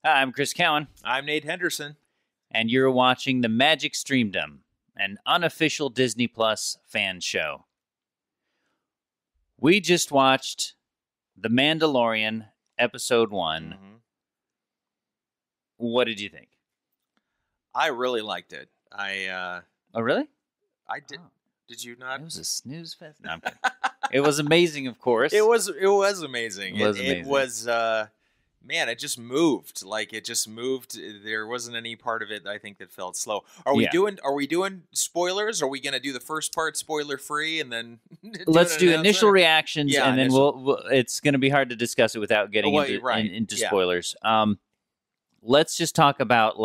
Hi, I'm Chris Cowan, I'm Nate Henderson. and you're watching the Magic Streamdom, an unofficial Disney Plus fan show. We just watched The Mandalorian, Episode 1. What did you think? I really liked it. Oh, really? I did. Oh. Did you not? It was a snooze fest. No, I'm kidding. It was amazing, of course. It was amazing. It was It amazing. was man, it just moved. Like it just moved. There wasn't any part of it I think that felt slow. Are we doing spoilers? Are we going to do the first part spoiler free and then Let's do initial reactions, Yeah, and then we'll it's going to be hard to discuss it without getting into spoilers. Let's just talk about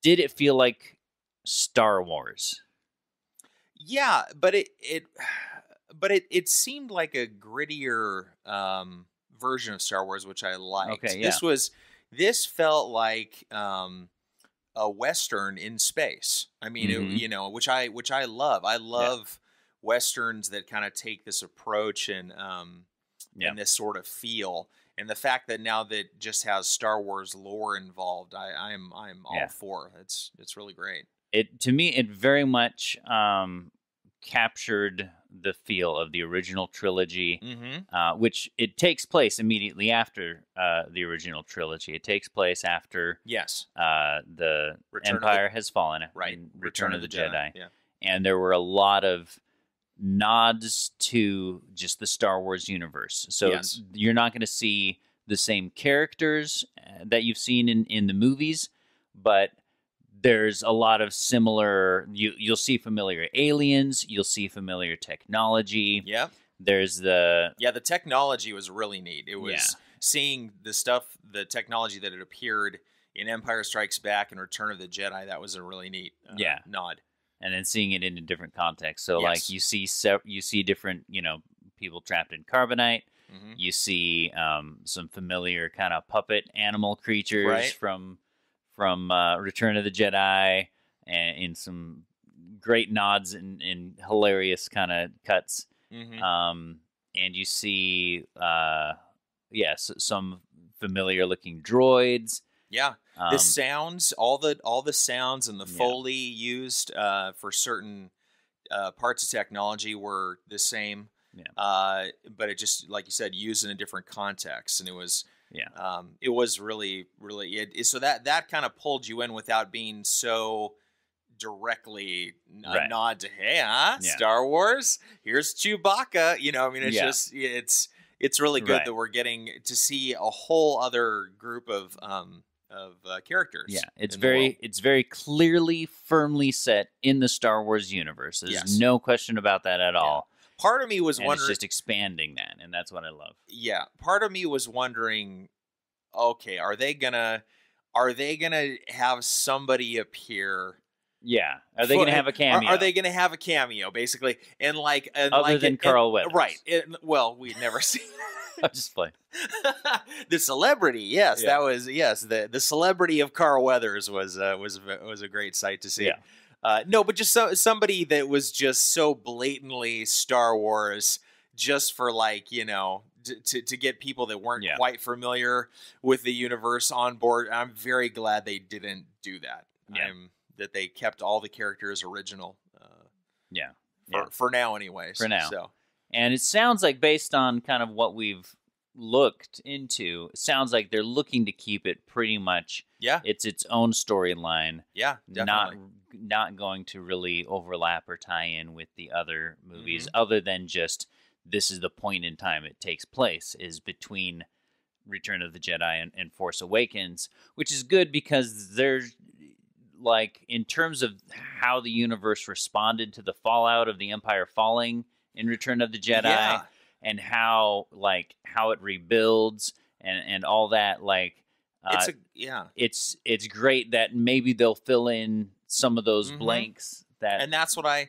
did it feel like Star Wars? Yeah, but it seemed like a grittier version of Star Wars, which I liked. Okay, yeah. This felt like a Western in space. I mean, which I love. I love Westerns that kind of take this approach and this sort of feel. And the fact that now that just has Star Wars lore involved, I'm all for. It's really great. To me, it very much captured the feel of the original trilogy, which it takes place immediately after the original trilogy. It takes place after the Empire has fallen, right? Return of the Jedi. Yeah. And there were a lot of nods to just the Star Wars universe. So you're not going to see the same characters that you've seen in the movies, but there's a lot of similar. You'll see familiar aliens. You'll see familiar technology. Yeah. There's the technology was really neat. It was seeing the technology that had appeared in Empire Strikes Back and Return of the Jedi. That was a really neat nod. And then seeing it in a different context. So like you see different people trapped in carbonite. Mm-hmm. You see some familiar kind of puppet animal creatures from Return of the Jedi, and in some great nods and hilarious kind of cuts. Mm-hmm. And you see, some familiar looking droids. Yeah, the sounds, all the sounds and the Foley used for certain parts of technology were the same. Yeah. But it just, like you said, used in a different context, and it was. Yeah, it was really, really. So that kind of pulled you in without being so directly a nod to Star Wars. Here's Chewbacca. It's it's really good that we're getting to see a whole other group of characters. Yeah, it's very clearly, firmly set in the Star Wars universe. There's no question about that at all. Part of me was wondering, it's just expanding that, and that's what I love. Yeah, part of me was wondering, okay, are they gonna have somebody appear? Yeah, are they gonna have a cameo? Are they gonna have a cameo, basically? And other than Carl Weathers, right? We'd never seen. I'm just playing. The celebrity, that was the celebrity of Carl Weathers was a great sight to see. Yeah. No, but just somebody that was just so blatantly Star Wars, just for to get people that weren't quite familiar with the universe on board. I'm very glad they didn't do that. Yeah. That they kept all the characters original. For now, anyways. For now. So. And it sounds like, based on kind of what we've looked into, it sounds like they're looking to keep it pretty much. Yeah. It's its own storyline. Yeah, definitely. Not going to really overlap or tie in with the other movies, other than just this is the point in time it takes place, is between Return of the Jedi and Force Awakens, which is good because there's in terms of how the universe responded to the fallout of the Empire falling in Return of the Jedi, and how it rebuilds and all that. It's great that maybe they'll fill in some of those blanks and that's what I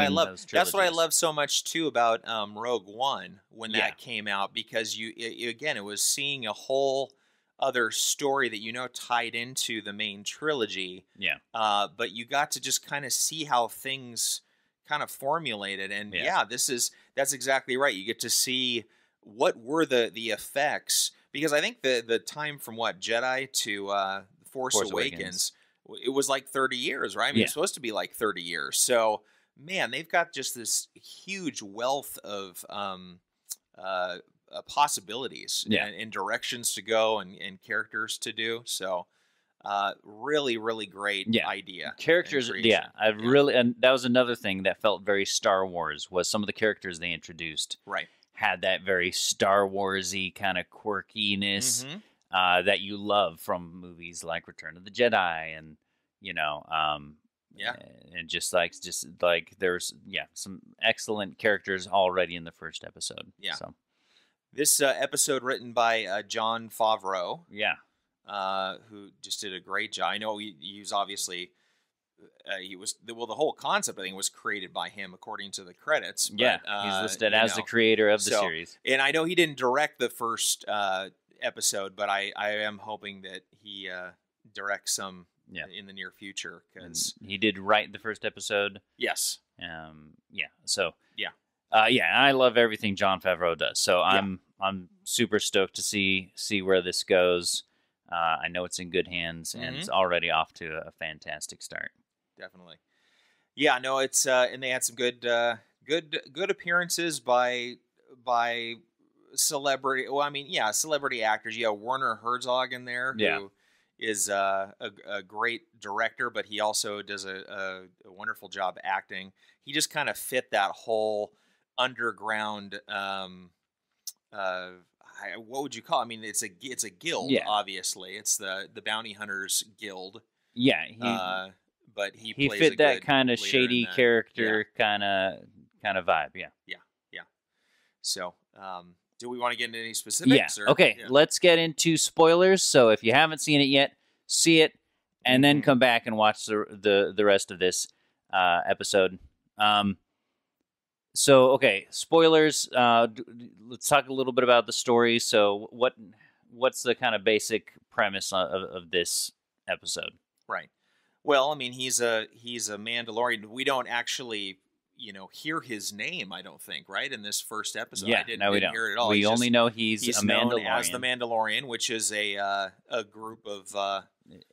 love. That's what I love so much too about Rogue One when that came out, because it was seeing a whole other story that tied into the main trilogy. Yeah. But you got to just kind of see how things kind of formulated, and that's exactly right. You get to see what were the effects Because I think the time from Jedi to Force Awakens, it was like 30 years, right? I mean, it's supposed to be like 30 years. So, man, they've got just this huge wealth of possibilities and directions to go and characters to do. So, really, really great idea. Characters, really, and that was another thing that felt very Star Wars, was some of the characters they introduced. Right. Had that very Star Wars-y kind of quirkiness that you love from movies like Return of the Jedi, and and just like there's some excellent characters already in the first episode. Yeah. So this episode written by Jon Favreau. Yeah. Who just did a great job. I know he was obviously. The whole concept, I think, was created by him, according to the credits. But, he's listed as the creator of the series. And I know he didn't direct the first episode, but I am hoping that he directs some in the near future, because he did write the first episode. Yes. So I love everything Jon Favreau does. So I'm super stoked to see where this goes. I know it's in good hands, and it's already off to a fantastic start. Definitely. Yeah, no, it's and they had some good appearances by celebrity. Well, I mean, celebrity actors. You have Werner Herzog in there, who is a great director, but he also does a wonderful job acting. He just kind of fit that whole underground. What would you call it? I mean, it's a guild. Obviously, it's the Bounty Hunters Guild. Yeah, but he plays fit that kind of shady character kind of vibe. Yeah. So, do we want to get into any specifics? Yeah. Okay. Let's get into spoilers. So, if you haven't seen it yet, see it, and then come back and watch the rest of this episode. So, okay, spoilers. Let's talk a little bit about the story. So, what's the kind of basic premise of this episode? Right. Well, I mean, he's a Mandalorian. We don't actually, hear his name, I don't think, right? In this first episode. Yeah, we don't hear it at all. We only know he's a Mandalorian. Known as the Mandalorian, which is a group of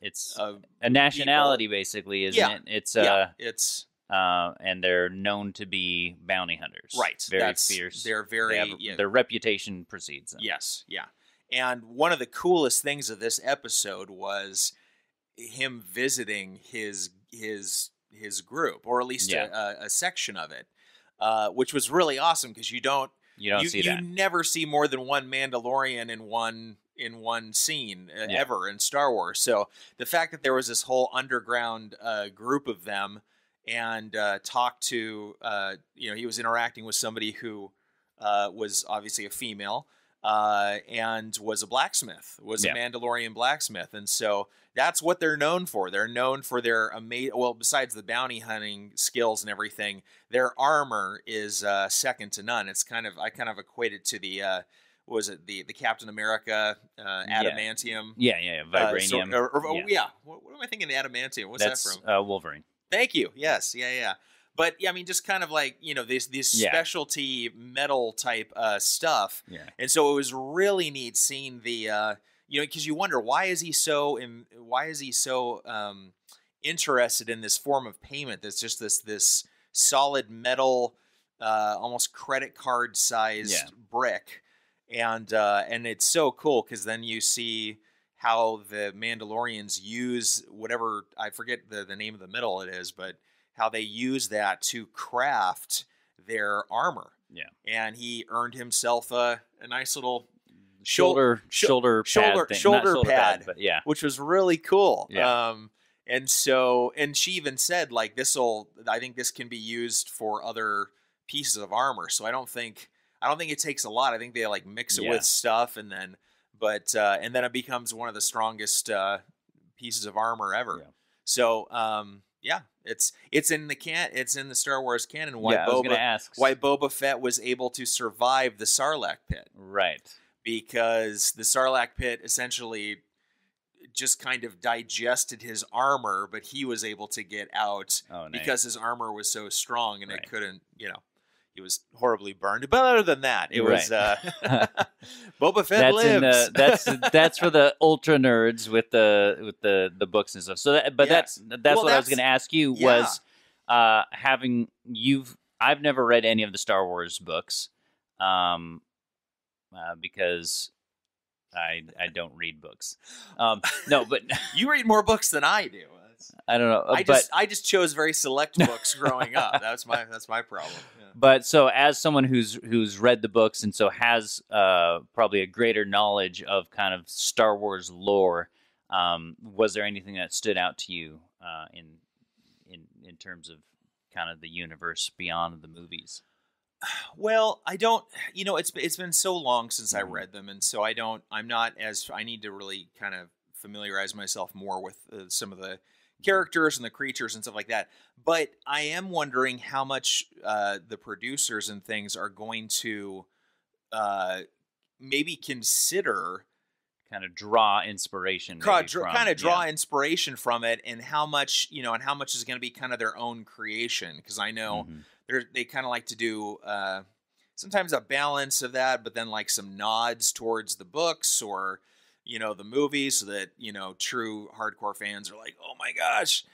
it's a nationality, people. Basically, isn't it? It's and they're known to be bounty hunters. Right. Very fierce. They're very their reputation precedes them. Yes, yeah. And one of the coolest things of this episode was him visiting his group, or at least a section of it, which was really awesome, because you never see more than one Mandalorian in one scene ever in Star Wars. So the fact that there was this whole underground group of them, and talked to he was interacting with somebody who was obviously a female. And was a blacksmith, a Mandalorian blacksmith. And so that's what they're known for. They're known for their besides the bounty hunting skills and everything, their armor is second to none. It's I kind of equate it to the the Captain America adamantium? Vibranium. What am I thinking? Adamantium. What's that from? Wolverine. Thank you. Yes. Yeah. But I mean, just kind of like this specialty metal type stuff. Yeah. And so it was really neat seeing the because you wonder, why is he so interested in this form of payment that's just this solid metal, almost credit card sized brick, and it's so cool, because then you see how the Mandalorians use whatever, I forget the name of the metal it is, but how they use that to craft their armor. Yeah. And he earned himself a nice little shoulder pad, but which was really cool. Yeah. And she even said, like, I think this can be used for other pieces of armor. So I don't think it takes a lot. I think they mix it with stuff, and then it becomes one of the strongest pieces of armor ever. Yeah. So it's in the Star Wars canon why Boba Fett was able to survive the Sarlacc pit. Right. Because the Sarlacc pit essentially just kind of digested his armor, but he was able to get out because his armor was so strong, and it couldn't, he was horribly burned. But other than that, it was Boba Fett that's lives. That's for the ultra nerds with the books and stuff. So that's what I was going to ask you was I've never read any of the Star Wars books because I don't read books. No, but you read more books than I do. I don't know. I just chose very select books growing up. That's my problem. Yeah. But so as someone who's read the books and so has probably a greater knowledge of kind of Star Wars lore, was there anything that stood out to you in terms of kind of the universe beyond the movies? Well, I don't. It's been so long since I read them, and so I need to really kind of familiarize myself more with some of the characters and the creatures and stuff like that. But I am wondering how much the producers and things are going to maybe consider kind of draw inspiration inspiration from it, and how much is going to be kind of their own creation, because I know they kind of like to do sometimes a balance of that, but then like some nods towards the books or the movies, so that true hardcore fans are like, oh my gosh.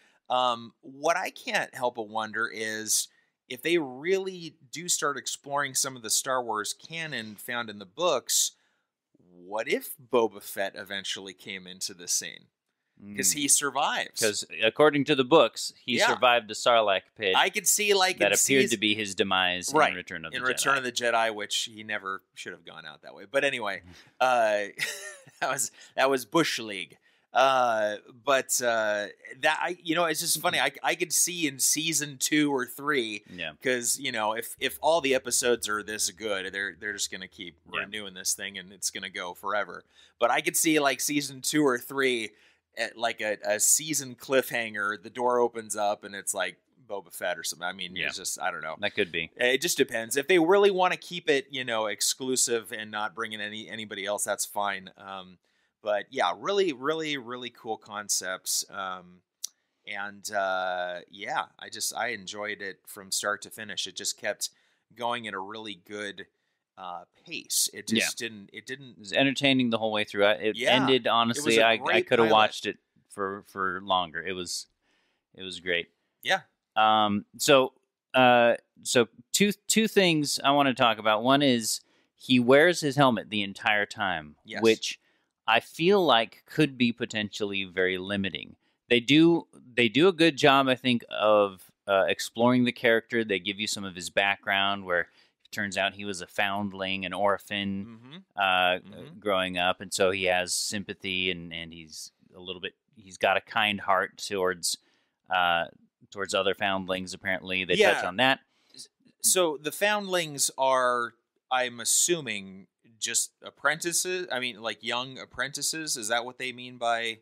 What I can't help but wonder is if they really do start exploring some of the Star Wars canon found in the books, what if Boba Fett eventually came into the scene? Because he survives. Because according to the books, he survived the Sarlacc pit. I could see that appeared to be his demise in Return of the Jedi. In Return of the Jedi, which he never should have gone out that way. But anyway, that was Bush League. It's just funny. I could see in season 2 or 3, because if all the episodes are this good, they're just gonna keep renewing this thing, and it's gonna go forever. But I could see like season 2 or 3 at like a season cliffhanger. The door opens up and it's like Boba Fett or something. I mean, it's just, I don't know. That could be. It just depends. If they really want to keep it, exclusive and not bring in anybody else, that's fine. But yeah, really, really, really cool concepts. I enjoyed it from start to finish. It just kept going at a really good pace. It just didn't. It was entertaining the whole way through. It ended, honestly. I could have watched it for longer. It was great. Yeah. So two things I want to talk about. One is he wears his helmet the entire time, which I feel like could be potentially very limiting. They do a good job, I think, of exploring the character. They give you some of his background, where it turns out he was a foundling, an orphan, growing up, and so he has sympathy, and he's got a kind heart towards other foundlings. Apparently, they touch on that. So the foundlings are, I'm assuming, just apprentices. I mean, like young apprentices. Is that what they mean by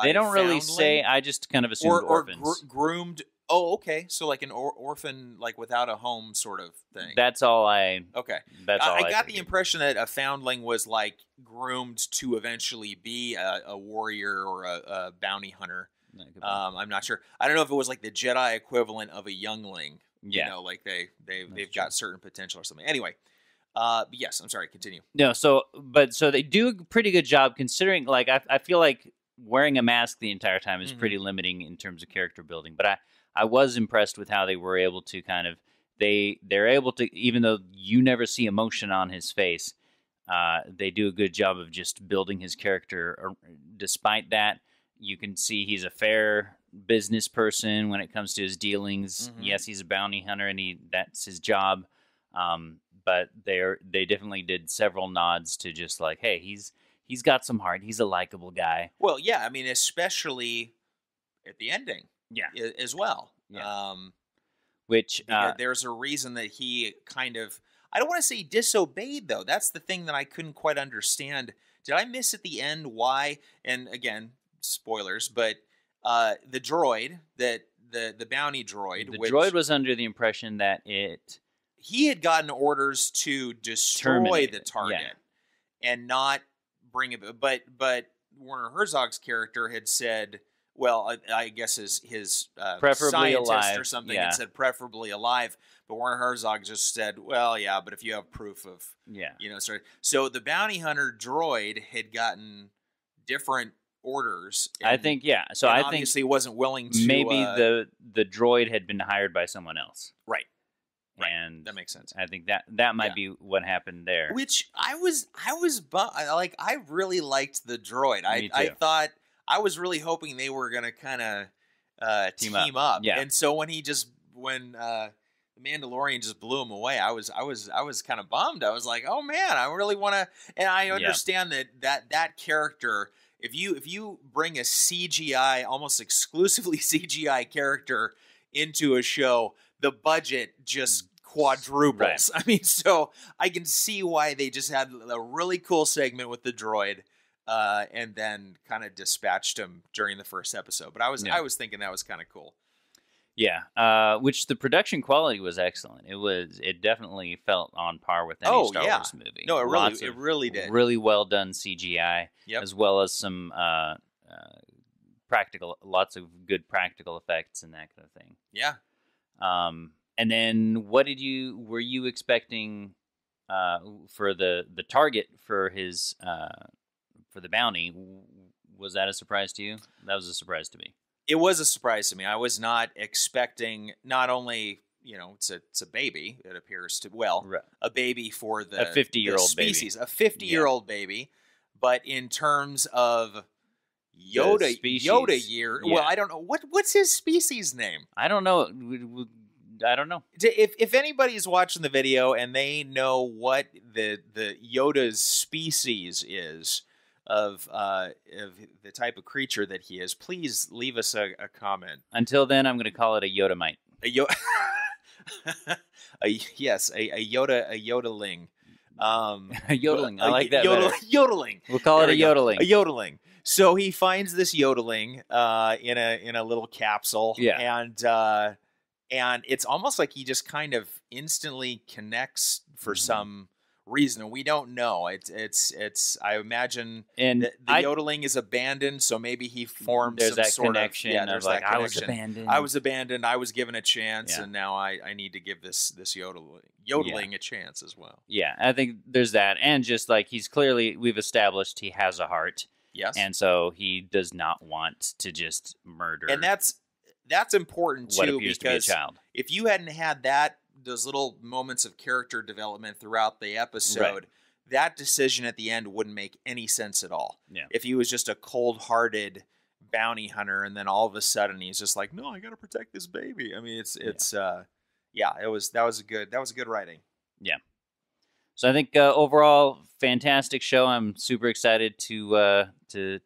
they don't really say. I just kind of assumed orphans. Groomed. Oh, okay. So like an orphan, like without a home sort of thing. That's all I... Okay. That's all I got the impression that a foundling was like groomed to eventually be a warrior or a bounty hunter. I'm not sure. I don't know if it was like the Jedi equivalent of a youngling. Yeah. Like they've got certain potential or something. Anyway. Yes, I'm sorry, continue. No, so they do a pretty good job, considering, like, I feel like wearing a mask the entire time is pretty limiting in terms of character building, but I was impressed with how they were able to kind of, they're able to, even though you never see emotion on his face, they do a good job of just building his character. Despite that, you can see he's a fair business person when it comes to his dealings. Yes, he's a bounty hunter, and that's his job. But they definitely did several nods to just like, hey, he's got some heart. He's a likable guy. Well, yeah, I mean, especially at the ending, as well. Yeah. Which there's a reason that he kind of, I don't want to say disobeyed, though. That's the thing that I couldn't quite understand. Did I miss at the end why? And again, spoilers, but the droid, the bounty droid, the droid was under the impression that he had gotten orders to destroy the target and not bring it. But Werner Herzog's character had said, well, I guess his preferably scientist alive or something yeah. had said preferably alive, but Werner Herzog just said, well, yeah, but if you have proof of, so the bounty hunter droid had gotten different orders. I think, so I obviously wasn't willing to. Maybe the droid had been hired by someone else. Right. And that makes sense. I think that might be what happened there. Which I really liked the droid. I thought, I was really hoping they were going to kind of team up. Yeah. And so when the Mandalorian just blew him away, I was kind of bummed. I was like, oh man, I really want to. And I understand that character. If you bring a CGI, almost exclusively CGI character into a show, the budget just quadruples. Right. I mean, so I can see why they just had a really cool segment with the droid, and then kind of dispatched him during the first episode. But I was thinking that was kind of cool. Yeah, which the production quality was excellent. It definitely felt on par with any Star Wars movie. No, it really did. Really well done CGI, as well as some lots of good practical effects and that kind of thing. Yeah. And then were you expecting for the target for his for the bounty? Was that a surprise to you? That was a surprise to me. It was a surprise to me. I was not expecting, not only, it's a baby, it appears to, a baby for the 50-year-old species, baby. A 50-year-old baby, but in terms of Yoda year, I don't know, what's his species name? I don't know. If anybody's watching the video and they know what the Yoda's species is, of the type of creature that he is, please leave us a comment. Until then, I'm going to call it a Yodamite. A yodeling. A yodeling. I like that. Yodeling. We'll call it a yodeling. A yodeling. So he finds this yodeling in a little capsule. Yeah. And it's almost like he just kind of instantly connects for some reason. We don't know. It's I imagine the yodeling is abandoned, so maybe he formed some sort connection of that connection. I was abandoned. I was given a chance, and now I need to give this yodeling a chance as well. Yeah, I think there's that, and just like we've established he has a heart. Yes, and so he does not want to just murder. And that's important too, because to be a child. If you hadn't had those little moments of character development throughout the episode, that decision at the end wouldn't make any sense at all. Yeah. If he was just a cold-hearted bounty hunter, and then all of a sudden he's just like, no, I got to protect this baby. I mean, that was good writing. Yeah. So I think overall, fantastic show. I'm super excited to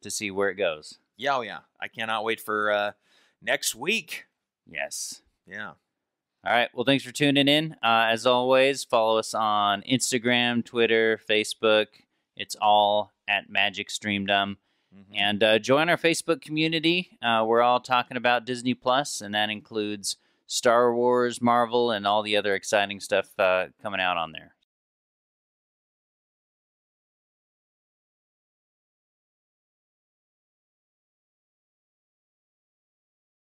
see where it goes. Yeah, I cannot wait for next week. Yes. Yeah. All right. Well, thanks for tuning in. As always, follow us on Instagram, Twitter, Facebook. It's all at Magic Streamdom. And join our Facebook community. We're all talking about Disney Plus, and that includes Star Wars, Marvel, and all the other exciting stuff coming out on there.